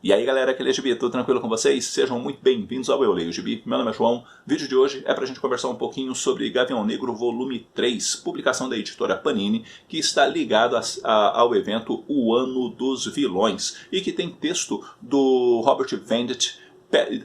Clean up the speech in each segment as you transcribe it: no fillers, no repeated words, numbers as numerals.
E aí galera, aquele é Gibi, tudo tranquilo com vocês? Sejam muito bem-vindos ao Eu Leio Gibi, meu nome é João. O vídeo de hoje é pra gente conversar um pouquinho sobre Gavião Negro volume 3, publicação da editora Panini, que está ligado ao evento O Ano dos Vilões, e que tem texto do Robert Venditti,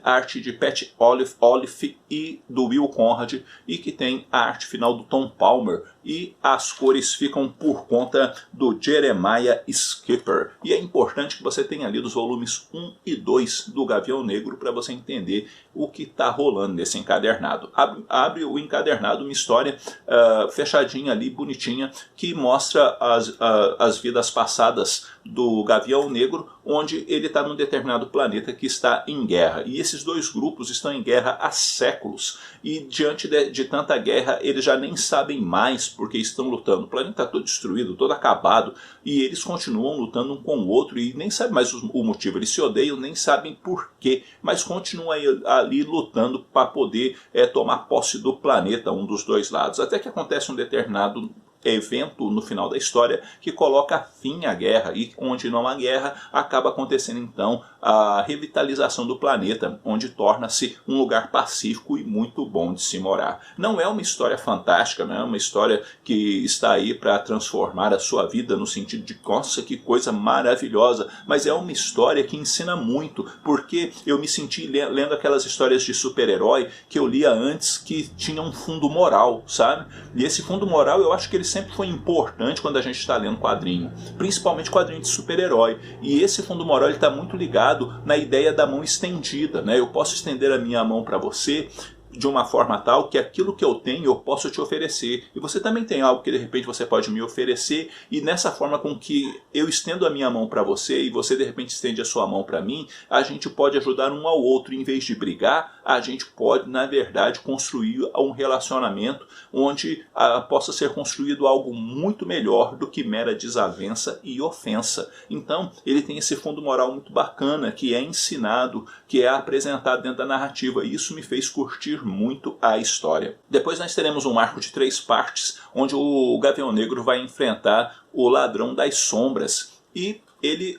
arte de Pat Olliffe e do Will Conrad, e que tem a arte final do Tom Palmer, e as cores ficam por conta do Jeremiah Skipper. E é importante que você tenha lido os volumes 1 e 2 do Gavião Negro para você entender o que está rolando nesse encadernado. Abre o encadernado uma história fechadinha ali, bonitinha, que mostra as vidas passadas do Gavião Negro, onde ele está num determinado planeta que está em guerra. E esses dois grupos estão em guerra há séculos. E diante de tanta guerra, eles já nem sabem mais porque estão lutando. O planeta está todo destruído, todo acabado, e eles continuam lutando um com o outro e nem sabem mais o motivo. Eles se odeiam, nem sabem por quê, mas continuam ali lutando para poder tomar posse do planeta, um dos dois lados. Até que acontece um determinado evento no final da história que coloca fim à guerra, e onde não há guerra acaba acontecendo então a revitalização do planeta, onde torna-se um lugar pacífico e muito bom de se morar. Não é uma história fantástica, não é uma história que está aí para transformar a sua vida no sentido de nossa, que coisa maravilhosa, mas é uma história que ensina muito, porque eu me senti lendo aquelas histórias de super-herói que eu lia antes, que tinham um fundo moral, sabe? E esse fundo moral eu acho que ele sempre foi importante quando a gente está lendo quadrinho, principalmente quadrinho de super-herói. E esse fundo moral está muito ligado na ideia da mão estendida, né? Eu posso estender a minha mão para você de uma forma tal que aquilo que eu tenho eu posso te oferecer. E você também tem algo que de repente você pode me oferecer, e nessa forma com que eu estendo a minha mão para você e você de repente estende a sua mão para mim, a gente pode ajudar um ao outro. Em vez de brigar, a gente pode na verdade construir um relacionamento onde possa ser construído algo muito melhor do que mera desavença e ofensa. Então ele tem esse fundo moral muito bacana, que é ensinado, que é apresentado dentro da narrativa, e isso me fez curtir muito a história. Depois nós teremos um arco de 3 partes, onde o Gavião Negro vai enfrentar o Ladrão das Sombras, e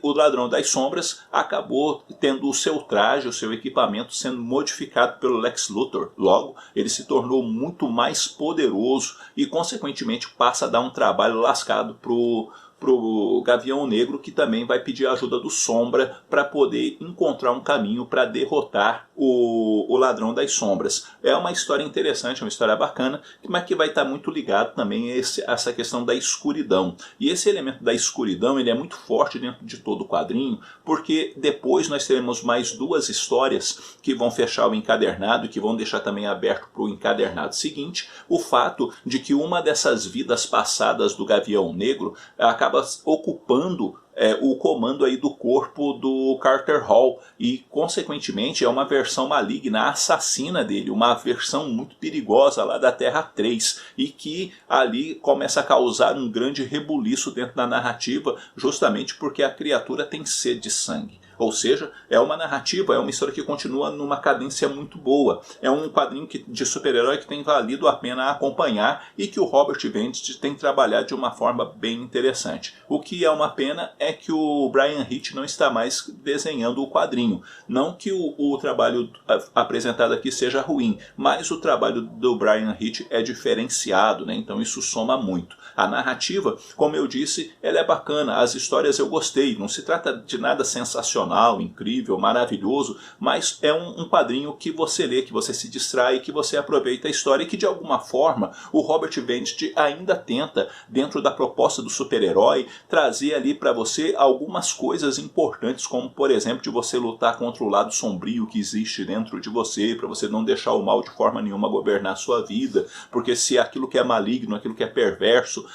o Ladrão das Sombras acabou tendo o seu traje, o seu equipamento sendo modificado pelo Lex Luthor. Logo, ele se tornou muito mais poderoso e consequentemente passa a dar um trabalho lascado pro Gavião Negro, que também vai pedir a ajuda do Sombra para poder encontrar um caminho para derrotar o Ladrão das Sombras. É uma história interessante, uma história bacana, mas que vai estar muito ligado também a essa questão da escuridão. E esse elemento da escuridão ele é muito forte dentro de todo o quadrinho, porque depois nós teremos mais 2 histórias que vão fechar o encadernado e que vão deixar também aberto para o encadernado seguinte, o fato de que uma dessas vidas passadas do Gavião Negro acaba ocupando o comando aí do corpo do Carter Hall, e consequentemente é uma versão maligna, assassina dele, uma versão muito perigosa lá da Terra 3, e que ali começa a causar um grande rebuliço dentro da narrativa, justamente porque a criatura tem sede de sangue. Ou seja, é uma narrativa, é uma história que continua numa cadência muito boa. É um quadrinho de super-herói que tem valido a pena acompanhar, e que o Robert Venditti tem trabalhado de uma forma bem interessante. O que é uma pena é que o Bryan Hitch não está mais desenhando o quadrinho. Não que o trabalho apresentado aqui seja ruim, mas o trabalho do Bryan Hitch é diferenciado, né? Então isso soma muito. A narrativa, como eu disse, ela é bacana, as histórias eu gostei, não se trata de nada sensacional, incrível, maravilhoso, mas é um quadrinho que você lê, que você se distrai, que você aproveita a história, e que de alguma forma o Robert Venditti ainda tenta, dentro da proposta do super-herói, trazer ali para você algumas coisas importantes, como por exemplo de você lutar contra o lado sombrio que existe dentro de você, para você não deixar o mal de forma nenhuma governar a sua vida, porque se aquilo que é maligno, aquilo que é perverso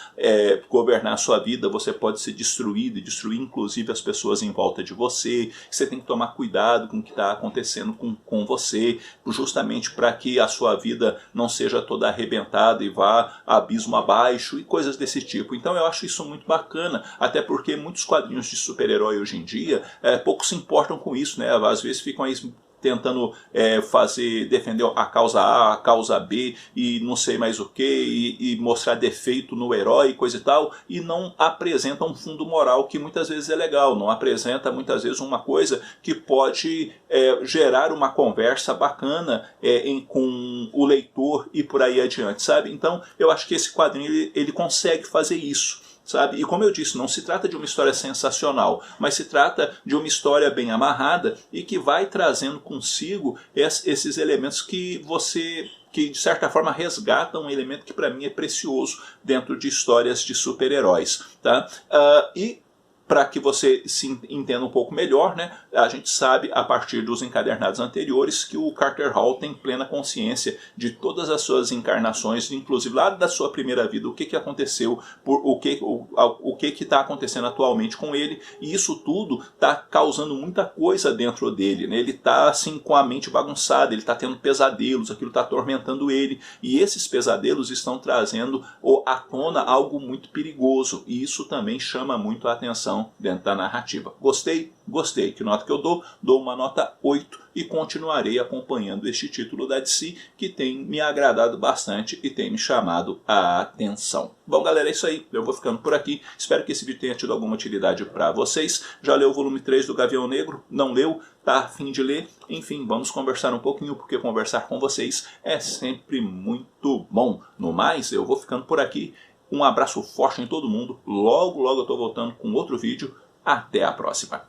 governar a sua vida, você pode ser destruído e destruir inclusive as pessoas em volta de você. Você tem que tomar cuidado com o que está acontecendo com você, justamente para que a sua vida não seja toda arrebentada e vá abismo abaixo e coisas desse tipo. Então eu acho isso muito bacana, até porque muitos quadrinhos de super-herói hoje em dia pouco se importam com isso, né? Às vezes ficam aí tentando defender a causa A, a causa B e não sei mais o que, e mostrar defeito no herói e coisa e tal, e não apresenta um fundo moral que muitas vezes é legal, não apresenta muitas vezes uma coisa que pode gerar uma conversa bacana com o leitor e por aí adiante, sabe? Então eu acho que esse quadrinho ele consegue fazer isso. Sabe? E como eu disse, não se trata de uma história sensacional, mas se trata de uma história bem amarrada e que vai trazendo consigo esses elementos que de certa forma resgatam um elemento que para mim é precioso dentro de histórias de super-heróis. Tá? E para que você se entenda um pouco melhor, né, a gente sabe, a partir dos encadernados anteriores, que o Carter Hall tem plena consciência de todas as suas encarnações, inclusive lá da sua primeira vida, o que aconteceu, o que está acontecendo atualmente com ele, e isso tudo está causando muita coisa dentro dele, né? Ele está assim, com a mente bagunçada, ele está tendo pesadelos, aquilo está atormentando ele, e esses pesadelos estão trazendo à tona algo muito perigoso, e isso também chama muito a atenção dentro da narrativa. Gostei? Gostei. Que nota que eu dou? Dou uma nota 8 e continuarei acompanhando este título da DC que tem me agradado bastante e tem me chamado a atenção. Bom, galera, é isso aí. Eu vou ficando por aqui. Espero que esse vídeo tenha tido alguma utilidade para vocês. Já leu o volume 3 do Gavião Negro? Não leu? Tá a fim de ler? Enfim, vamos conversar um pouquinho, porque conversar com vocês é sempre muito bom. No mais, eu vou ficando por aqui. Um abraço forte em todo mundo. Logo, logo eu estou voltando com outro vídeo. Até a próxima.